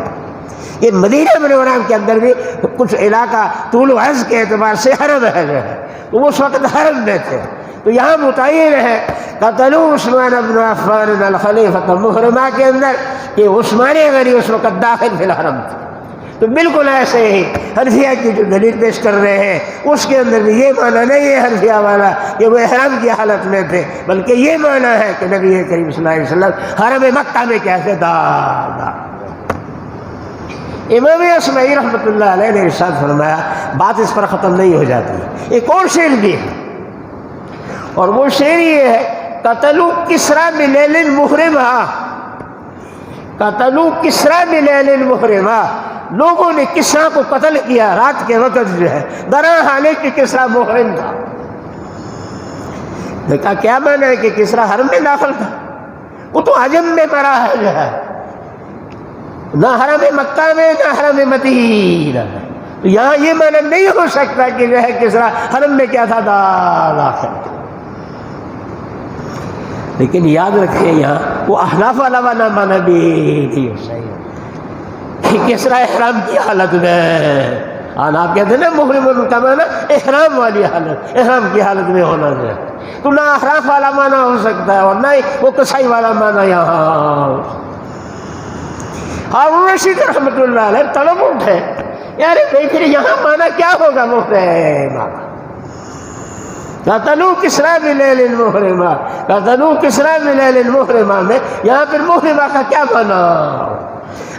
یہ مدینہ منورہ کے اندر بھی کچھ علاقہ طول و عرض کے اعتبار سے حرم ہے، جو ہے وہ اس وقت حرم میں تھے. تو یہاں متعین ہے قتلوا عثمان بن عفان الخلیفۃ محرمہ کے اندر کہ عثمان غنی اس وقت داخل فی الحرم تھے. تو بالکل ایسے ہی حنفیہ کی جو دلیل پیش کر رہے ہیں اس کے اندر بھی یہ معنی نہیں ہے حنفیہ والا کہ وہ احرام کی حالت میں تھے، بلکہ یہ معنی ہے کہ نبی کریم صلی اللہ علیہ وسلم حرم مکہ میں کیسے دادا. امام اشعری رحمۃ اللہ علیہ نے ارشاد فرمایا بات اس پر ختم نہیں ہو جاتی، ایک اور شعر بھی ہے، اور وہ شعر یہ ہے قتلوا کسریٰ بلیل محرمہ، قتلوا کسریٰ بلیل محرمہ، لوگوں نے کسریٰ کو قتل کیا رات کے وقت، جو ہے درا حالے کہ کسریٰ محرم تھا. دیکھا کیا معنی ہے کہ کسریٰ حرم میں داخل تھا؟ وہ تو عجم میں پڑا ہے، جو ہے نہ حرم مکہ میں نہ حرم مدینہ میں. تو یہاں یہ معنی نہیں ہو سکتا کہ جو ہے کسریٰ حرم میں کیا تھا داخل. لیکن یاد رکھیں یہاں وہ احناف والا معنی بھی نہیں ہو سکتا کہ کسریٰ احرام کی حالت میں. آپ کہتے ہیں نا محرم کا معنی احرام والی حالت، احرام کی حالت میں ہونا ہے. تو نہ احراف والا معنی ہو سکتا ہے اور نہ ہی وہ قصائی والا معنی یہاں. ہارون رشید رحمۃ اللہ علیہ طلب اٹھے یار بھائی پھر یہاں معنی کیا ہوگا محرمہ؟ قتلوا کسریٰ بلیل محرمہ، قتلوا کسریٰ بلیل محرمہ میں یہاں پھر محرمہ کا کیا معنی؟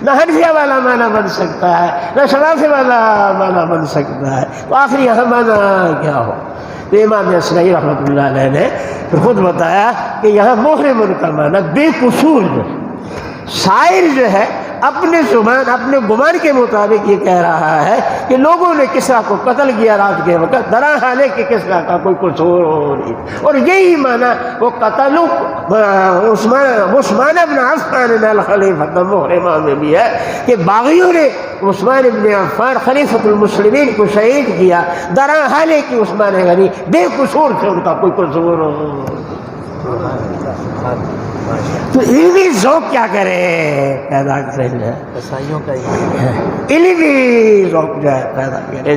نہ حنفیہ والا معنی بن سکتا ہے نہ شرافی والا معنی بن سکتا ہے. تو آخر یہاں معنی کیا ہو؟ تو امام اشعری رحمۃ اللہ علیہ نے پھر خود بتایا کہ یہاں محرم کا معنی بے قصور جو ہے. شاعر جو ہے اپنے زبان اپنے گمان کے مطابق یہ کہہ رہا ہے کہ لوگوں نے کسریٰ کو قتل کیا رات کے وقت درا حالے کہ کسریٰ کا کوئی قصور نہیں. اور یہی معنی وہ قتلوا عثمان بن عفان الخلیفۃ محرمہ میں بھی ہے کہ باغیوں نے عثمان بن عفان خلیفۃ المسلمین کو شہید کیا درا حالے کہ عثمان غنی بے قصور تھے، ان کا کوئی قصور. تو علمی ذوق کیا کرے پیدا کرے، علمی ذوق جو ہے پیدا کرے.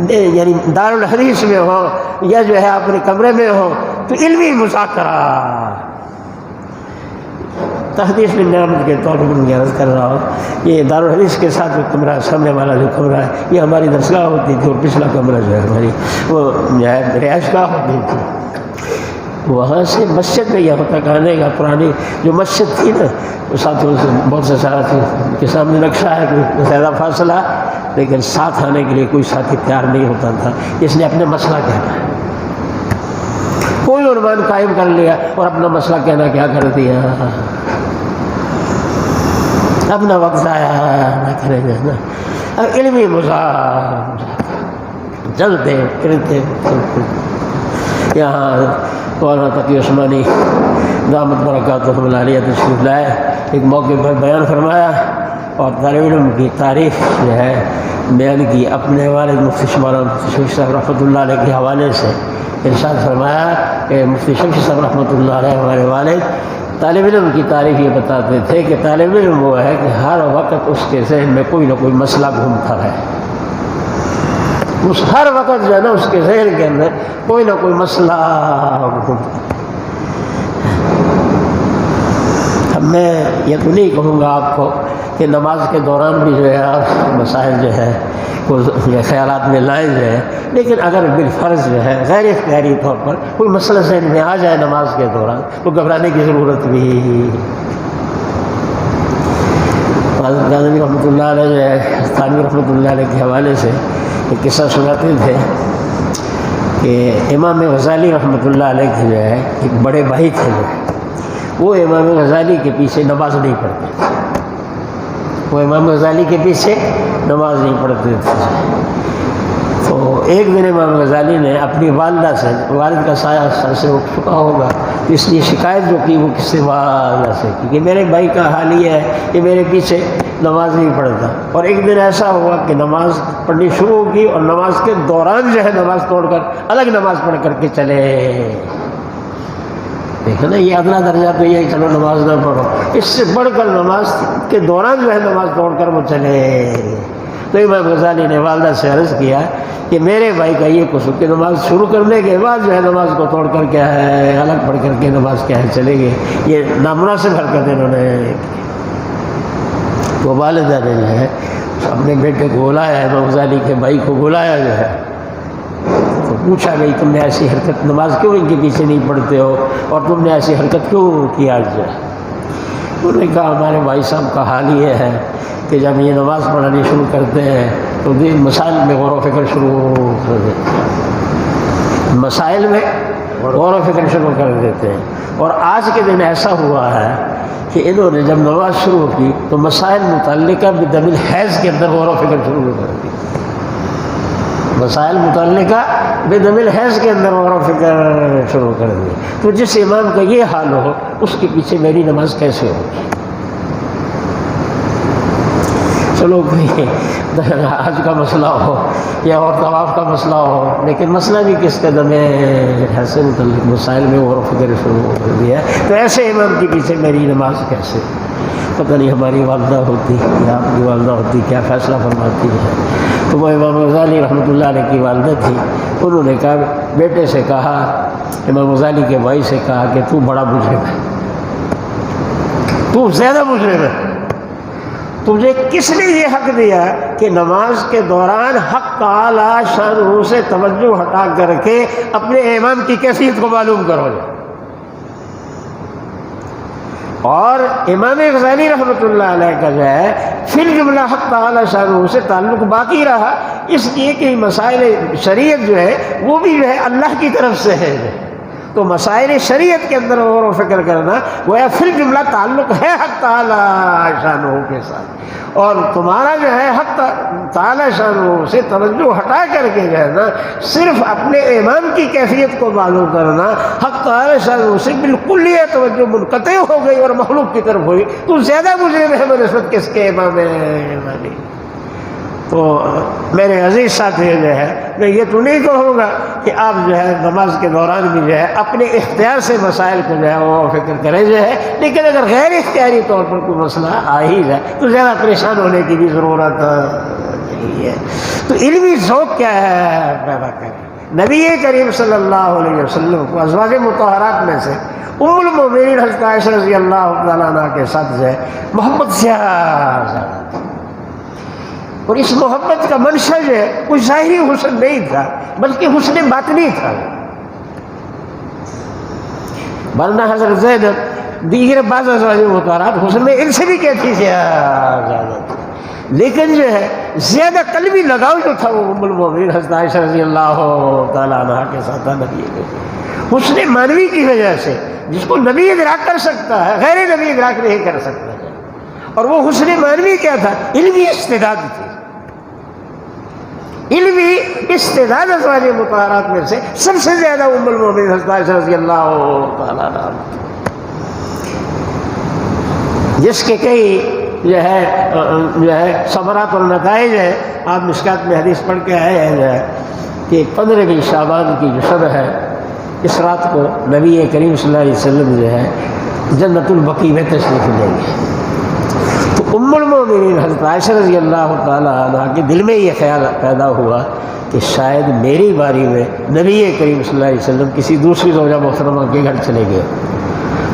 یعنی دارالحدیث میں ہو یا جو ہے اپنے کمرے میں ہو تو علمی مذاکرہ. تحدیث میں نعمت کے طور پر میں عرض کر رہا ہوں، یہ دارالحدیث کے ساتھ جو کمرہ سامنے والا جو کمرہ ہے یہ ہماری درسگاہ ہوتی تھی، اور پچھلا کمرہ جو ہے ہماری وہ جو ہے رہائش گاہ ہوتی تھی. وہاں سے مسجد میں یہاں تک آنے کا پرانی جو مسجد تھی نا، ساتھ بہت سے ساتھ کے سامنے نقشہ ہے کوئی زیادہ فاصلہ لیکن ساتھ آنے کے لیے کوئی ساتھی تیار نہیں ہوتا تھا، اس نے اپنے مسئلہ کہنا ہے، کوئی عنوان قائم کر لیا اور اپنا مسئلہ کہنا کیا کر دیا، اپنا وقت ضائع نہ کریں گے نا، علمی مذاق چلتے پھرتے یہاں مولانا تقی عثمانی دامت برکاتہ العالیہ تشریف لائے، ایک موقع پر بیان فرمایا اور طالب علم کی تاریخ جو ہے بیان کی، اپنے والد مفتی مولانا شمشی صاحب رحمۃ اللہ علیہ کے حوالے سے ارشاد فرمایا کہ مفتی شمشی صاحب رحمۃ اللہ علیہ ہمارے والد طالب علم کی تاریخ یہ بتاتے تھے کہ طالب علم وہ ہے کہ ہر وقت اس کے ذہن میں کوئی نہ کوئی مسئلہ گھومتا رہے، اس ہر وقت جو ہے نا اس کے ذہن کے اندر کوئی نہ کوئی مسئلہ گھومتا۔ اب میں یہ تو نہیں کہوں گا آپ کو کہ نماز کے دوران بھی جو ہے آپ مسائل جو ہے خیالات میں لائیں جو ہے، لیکن اگر بالفرض جو ہے غیر اختیاری طور پر کوئی مسئلہ ذہن میں آ جائے نماز کے دوران تو گھبرانے کی ضرورت بھی۔ غازی رحمۃ اللہ علیہ جو ہے تھانوی رحمۃ اللہ علیہ کے حوالے سے ایک قصہ سناتے تھے کہ امام غزالی رحمۃ اللہ علیہ کے جو ہے ایک بڑے بھائی تھے، جو ہے وہ امام غزالی کے پیچھے نماز نہیں پڑھتے تھے، وہ امام غزالی کے پیچھے نماز نہیں پڑھتے تھے۔ تو ایک دن امام غزالی نے اپنی والدہ سے، والد کا سایہ سر سے اٹھ چکا ہوگا تو اس لیے شکایت جو کی وہ کس سے والدہ سے کی کہ میرے بھائی کا حال یہ ہے کہ میرے پیچھے نماز نہیں پڑھتا، اور ایک دن ایسا ہوا کہ نماز پڑھنی شروع کی اور نماز کے دوران جو ہے نماز توڑ کر الگ نماز پڑھ کر کے چلے۔ دیکھو نا یہ ادنا درجہ تو یہ ہے چلو نماز نہ پڑھو، اس سے بڑھ کر نماز کے دوران جو ہے نماز توڑ کر وہ چلے۔ تو امام غزالی نے والدہ سے عرض کیا کہ میرے بھائی کا یہ قصور کہ نماز شروع کرنے کے بعد جو ہے نماز کو توڑ کر کیا ہے الگ پڑھ کر کے نماز کیا ہے چلے گئے، یہ نامناسب حرکت انہوں نے۔ تو والدہ نے جو ہے اپنے بیٹے کو بلایا، امام غزالی کے بھائی کو بلایا جو ہے، تو پوچھا بھائی تم نے ایسی حرکت نماز کیوں ان کے پیچھے نہیں پڑھتے ہو اور تم نے ایسی حرکت کیوں کی آج جو ہے؟ انہوں نے کہا ہمارے بھائی صاحب کا حال یہ ہے کہ جب یہ نماز پڑھانی شروع کرتے ہیں تو دین مسائل میں غور و فکر شروع کر دیتے ہیں، مسائل میں غور و فکر شروع کر دیتے ہیں، اور آج کے دن ایسا ہوا ہے کہ انہوں نے جب نماز شروع کی تو مسائل متعلقہ بدم الحیض کے اندر غور و فکر شروع کر دی، مسائل متعلقہ بدم الحیض کے اندر غور و فکر شروع کر دی۔ تو جس امام کا یہ حال ہو اس کے پیچھے میری نماز کیسے ہوگی؟ چلو کوئی حج کا مسئلہ ہو یا اور طواف کا مسئلہ ہو، لیکن مسئلہ بھی کس قدم ہے ایسے متعلق مسائل میں غور و فکر شروع کر دیا ہے، تو ایسے امام کے پیچھے میری نماز کیسے؟ پتہ نہیں ہماری والدہ ہوتی یا آپ کی والدہ ہوتی کیا فیصلہ فرماتی ہے۔ تو وہ امام غزالی رحمۃ اللہ علیہ کی والدہ تھی، انہوں نے کہا بیٹے سے کہا، امام غزالی کے بھائی سے کہا کہ تو بڑا مجرم ہے، تو زیادہ مجرم ہے، تجھے کس نے یہ حق دیا کہ نماز کے دوران حق تعالی شانہ سے توجہ ہٹا کر کے اپنے امام کی کیفیت کو معلوم کرو؟ اور امام غزالی رحمۃ اللہ علیہ کا جو ہے فی الجملہ حق تعالی شانہ سے تعلق باقی رہا، اس لیے کہ مسائل شریعت جو ہے وہ بھی جو ہے اللہ کی طرف سے ہے، تو مسائل شریعت کے اندر غور و فکر کرنا گویا فی الجملہ تعلق ہے حق تعالی شانہ کے ساتھ، اور تمہارا جو ہے حق تعالی شانہ سے توجہ ہٹا کر کے جو ہے نا صرف اپنے امام کی کیفیت کو معلوم کرنا، حق تعالی شانہ سے بالکل یہ توجہ منقطع ہو گئی اور مخلوق کی طرف ہوئی، تو زیادہ مجرم ہے بنسبت کس کے امام غزالی۔ تو میرے عزیز ساتھی جو ہے میں یہ تو نہیں کہوں گا کہ آپ جو ہے نماز کے دوران بھی جو ہے اپنے اختیار سے مسائل کو جو ہے وہ فکر کریں جو ہے، لیکن اگر غیر اختیاری طور پر کوئی مسئلہ آ ہی جائے تو زیادہ پریشان ہونے کی بھی ضرورت نہیں ہے۔ تو علمی ذوق کیا ہے پیدا کریں۔ نبی کریم صلی اللہ علیہ وسلم کو ازواج مطہرات میں سے ام المؤمنین حضرت عائشہ رضی اللہ تعالیٰ عنہ کے ساتھ جو ہے محبت زیادہ، اور اس محبت کا منشا جو ہے کوئی ظاہری حسن نہیں تھا بلکہ حسن باطنی تھا، ورنہ حضرت زینب دیگر بعض ازواج مطہرات حسن میں ان سے بھی کہتی زیادہ تھی، لیکن جو ہے زیادہ قلبی لگاؤ جو تھا وہ ام المومنین حضرت عائشہ رضی اللہ تعالیٰ عنہ کے ساتھ تھا نبی کے حسن معنوی کی وجہ سے، جس کو نبی ادراک کر سکتا ہے، غیر نبی ادراک نہیں کر سکتا ہے۔ اور وہ حسن معنوی کیا تھا؟ علمی استعداد تھی۔ علمی استعداد ازواج مطہرات میں سے سب سے زیادہ ام المومنین حضرت عائشہ رضی اللہ تعالیٰ عنہ، جس کے کئی جو ہے ثمرات اور نتائج ہے۔ آپ مشکات میں حدیث پڑھ کے آئے ہیں جو ہے کہ 15ویں شعبان کی جو شب ہے، اس رات کو نبی کریم صلی اللہ علیہ وسلم جو ہے جنت البقیع میں تشریف لیں گے۔ تو ام المومنین حضرت عائشہ رضی اللہ تعالیٰ عنہ کے دل میں یہ خیال پیدا ہوا کہ شاید میری باری میں نبی کریم صلی اللہ علیہ وسلم کسی دوسری زوجہ محترمہ کے گھر چلے گئے۔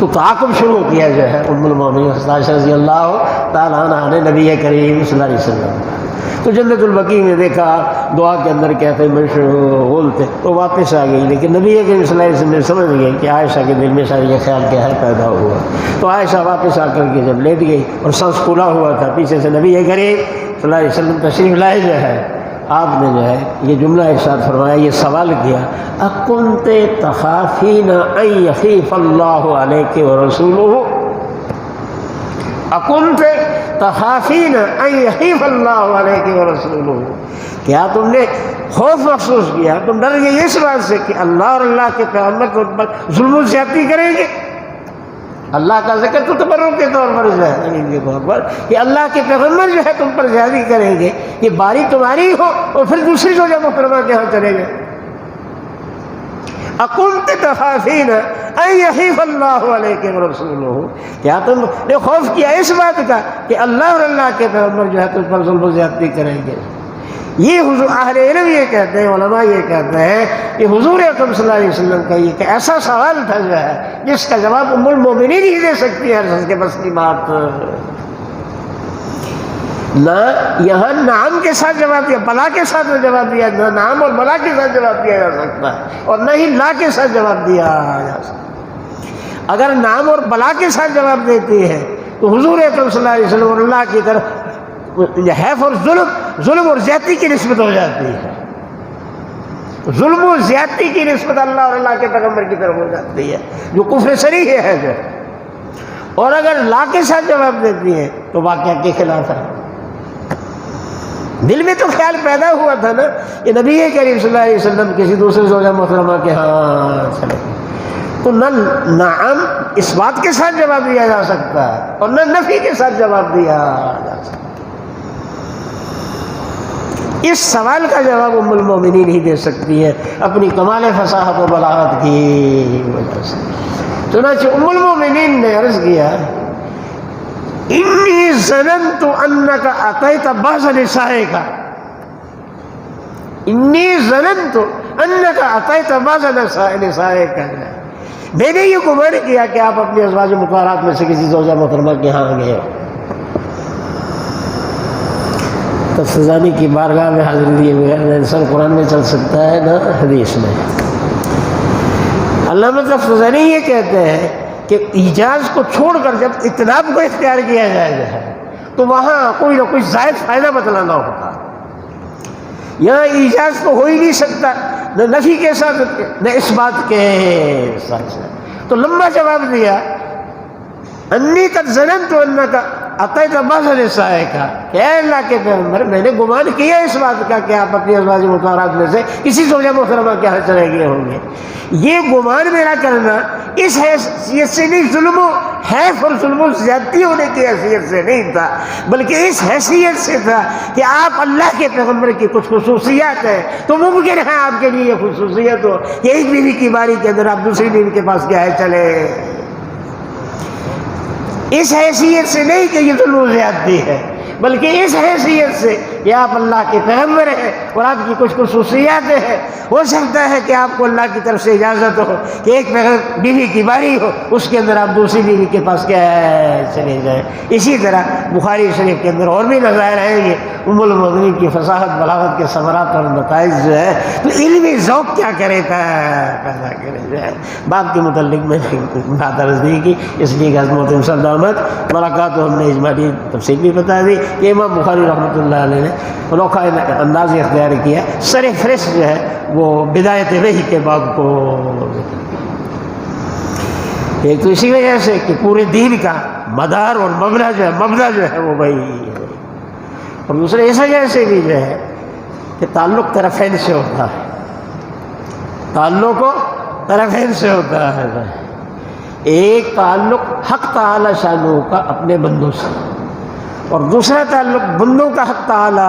تو تعاقب شروع کیا جو ہے ام المومنین حضرت عائشہ رضی اللہ تعالیٰ عنہ نے نبی کریم صلی اللہ علیہ وسلم کا۔ تو جنت البقیع میں دیکھا، دعا کے اندر کیا تھے مشغول تھے، تو واپس آ گئی۔ لیکن نبی کریم صلی اللہ علیہ وسلم سمجھ گئے کہ عائشہ کے دل میں شاید یہ خیال کیا ہے پیدا ہوا، تو عائشہ واپس آ کر کے جب لیٹ گئی اور سانس کھلا ہوا تھا، پیچھے سے نبی کریم صلی اللہ علیہ وسلم تشریف لائے جو ہے، آپ نے جو ہے یہ جملہ ارشاد فرمایا، یہ سوال کیا، اکنت تخافین ان یخیف اللہ علیک ورسولہ، اکنت تخافین ان یخیف اللہ علیک ورسولہ، کیا تم نے خوف محسوس کیا، تم ڈر گئے اس بات سے کہ اللہ اور اللہ کے پیغمبر تم پر ظلم و زیادتی کریں گے؟ اللہ کا ذکر تو تبرک کے طور پر ہے، زمین کے طور پر کہ اللہ کے پیغمبر جو ہے تم پر زیادتی کریں گے، یہ باری تمہاری ہو اور پھر دوسری زوجہ محترمہ کے ہاں چلے گئے۔ اکنت تخافین ان یخیف اللہ علیک ورسولہ، کیا تم نے خوف کیا اس بات کا کہ اللہ اور اللہ کے پیغمبر جو ہے تم پر ظلم و زیادتی کریں گے؟ یہ حضور اہل علم یہ کہتے ہیں، علماء یہ کہتے ہیں کہ حضور اکرم صلی اللہ علیہ وسلم کا یہ کہ ایسا سوال تھا جو ہے جس کا جواب ام المومنین ہی دے سکتی ہے، اس کے بس کی بات نہ یہاں نعم کے ساتھ جواب دیا، بلا کے ساتھ جواب دیا، نہ نعم اور بلا کے ساتھ جواب دیا جا سکتا ہے اور نہ ہی لا کے ساتھ جواب دیا جا سکتا۔ اگر نعم اور بلا کے ساتھ جواب دیتی ہے تو حضور اکرم صلی اللہ علیہ وسلم اور اللہ کی طرف حیف اور ظلم اور زیادتی کی نسبت ہو جاتی ہے، ظلم و زیادتی کی نسبت اللہ اور اللہ کے پیغمبر کی طرف ہو جاتی ہے، جو کفر صریح ہے جو، اور اگر لا کے ساتھ جواب دیتی ہے تو واقعہ کے خلاف ہے۔ دل میں تو خیال پیدا ہوا تھا نا کہ نبی کریم صلی اللہ علیہ وسلم کسی دوسرے زوجہ محترمہ کے ہاں چلے، تو نہ نعم اس بات کے ساتھ جواب دیا جا سکتا ہے اور نہ نفی کے ساتھ جواب دیا جا سکتا۔ اس سوال کا جواب ام المومنین ہی دے سکتی ہے اپنی کمال فصاحت و بلاغت کی وجہ سے۔ چنانچہ ام المومنین نے عرض کیا، انی ظننت انک اتیت بعض نسائک، انی ظننت انک اتیت بعض نسائک، میں نے یہ گمان کیا کہ آپ اپنی ازواج مطہرات میں سے کسی زوجہ محترمہ کے ہاں گئے ہو۔ تفسیرانی کی بارگاہ میں حاضر لیے بغیر انسان قرآن میں چل سکتا ہے نہ حدیث میں۔ علامہ تفسیرانی یہ کہتے ہیں کہ ایجاز کو چھوڑ کر جب اطناب کو اختیار کیا جائے ہے تو وہاں کوئی نہ کوئی زائد فائدہ بتلانا ہوتا، یہاں ایجاز تو ہو ہی نہیں سکتا، نہ نفی کے ساتھ نہ اس بات کے ساتھ، تو لمبا جواب دیا، انی قد ظننت انک اتیت بعض نسائک، کہ اے اللہ کے پیغمبر میں نے گمان کیا اس بات کا کہ آپ اپنی ازواج مطہرات میں سے کسی زوجہ محترمہ کے ہاں چلے گئے ہوں گے۔ یہ گمان میرا کرنا اس حیثیت سے نہیں، ظلم و حیف اور ظلم و زیادتی ہونے کی حیثیت سے نہیں تھا، بلکہ اس حیثیت سے تھا کہ آپ اللہ کے پیغمبر کی کچھ خصوصیات ہیں، تو ممکن ہے آپ کے لیے یہ خصوصیت ہو کہ ایک بیوی کی باری کے اندر آپ دوسری بیوی کے پاس کیا ہے چلے، اس حیثیت سے نہیں کہ یہ ظلم و زیادتی ہے، بلکہ اس حیثیت سے کہ کہ آپ اللہ کے پیغمبر ہیں اور آپ کی کچھ خصوصیات ہیں، ہو سکتا ہے کہ آپ کو اللہ کی طرف سے اجازت ہو کہ ایک بیوی کی باری ہو، اس کے اندر آپ دوسری بیوی کے پاس کیا ہے چلے جائیں۔ اسی طرح بخاری شریف کے اندر اور بھی نظائر آئیں گے، ام المؤمنین کی فصاحت بلاغت کے ثمرات اور نتائج جو ہے، تو علمی ذوق کیا کرے پیدا کرے جو ہے۔ باپ کے متعلق میں نے بات عرض نہیں کی، اس لیے کہ حضرت محترم صاحب احمد ملاقات ہم نے اجمالی تفصیل بھی بتا دی کہ امام بخاری رحمۃ اللہ علیہ نے انوکھا انداز اختیار کیا، سر فہرست جو ہے وہ بدایت وحی کے باب کو، ایک تو اسی وجہ سے کہ پورے دین کا مدار اور مبدا جو ہے وہ وہی ہے، اور دوسرے اس وجہ سے بھی جو ہے کہ تعلق طرفین سے ہوتا ہے، تعلق طرفین سے ہوتا ہے۔ ایک تعلق حق تعالی شانہ کا اپنے بندوں سے، اور دوسرا تعلق بندوں کا حق تعالی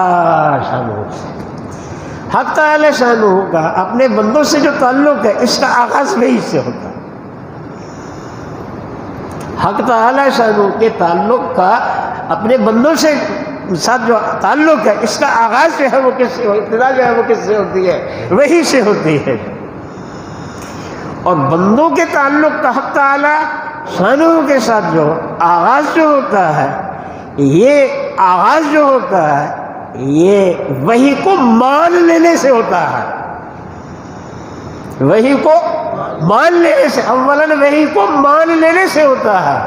شانہ سے۔ حق تعالی شانہ کا اپنے بندوں سے جو تعلق ہے، اس کا آغاز وہی سے ہوتا ہے۔ حق تعالی شانہ کے تعلق کا اپنے بندوں سے ساتھ جو تعلق ہے، اس کا آغاز جو ہے وہ کس سے، ابتدا جو ہے وہ کس سے ہوتی ہے، وہی سے ہوتی ہے۔ اور بندوں کے تعلق کا حق تعالی شانہ کے ساتھ جو آغاز جو ہوتا ہے، یہ آغاز جو ہوتا ہے یہ وحی کو مان لینے سے ہوتا ہے، وحی کو مان لینے سے، اولاً وحی کو مان لینے سے ہوتا ہے،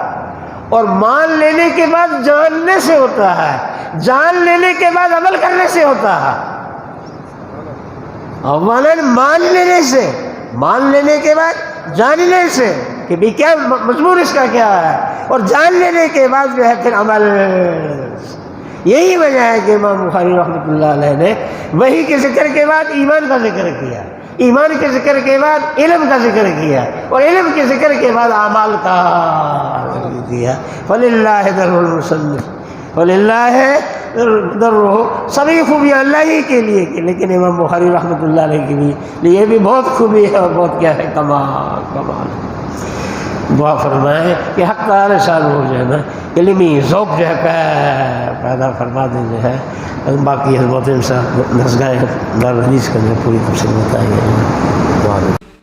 اور مان لینے کے بعد جاننے سے ہوتا ہے، جان لینے کے بعد عمل کرنے سے ہوتا ہے۔ اولاً مان لینے سے، مان لینے کے بعد جاننے سے کہ بھی کیا مضمون اس کا کیا ہے، اور جان لینے کے بعد جو ہے پھر عمل۔ یہی وجہ ہے کہ امام بخاری رحمۃ اللہ علیہ نے وحی کے ذکر کے بعد ایمان کا ذکر کیا، ایمان کے ذکر کے بعد علم کا ذکر کیا، اور علم کے ذکر کے بعد اعمال کا ذکر کیا۔ فللہ در المصنف فللہ درہ، سبھی خوبیاں اللہ ہی کے لیے کی، لیکن امام بخاری رحمۃ اللہ علیہ کے لیے بھی بہت خوبی ہے اور بہت کیا ہے، کمال ہے۔ دعا فرمائے کہ حق تعالی شانہ جو ہے نا علمی ذوق جو ہے پیدا فرما دیں جو ہے۔ باقی حضرت صاحب درسگاہ دار الحدیث کا جو پوری تفصیل بتائی ہے۔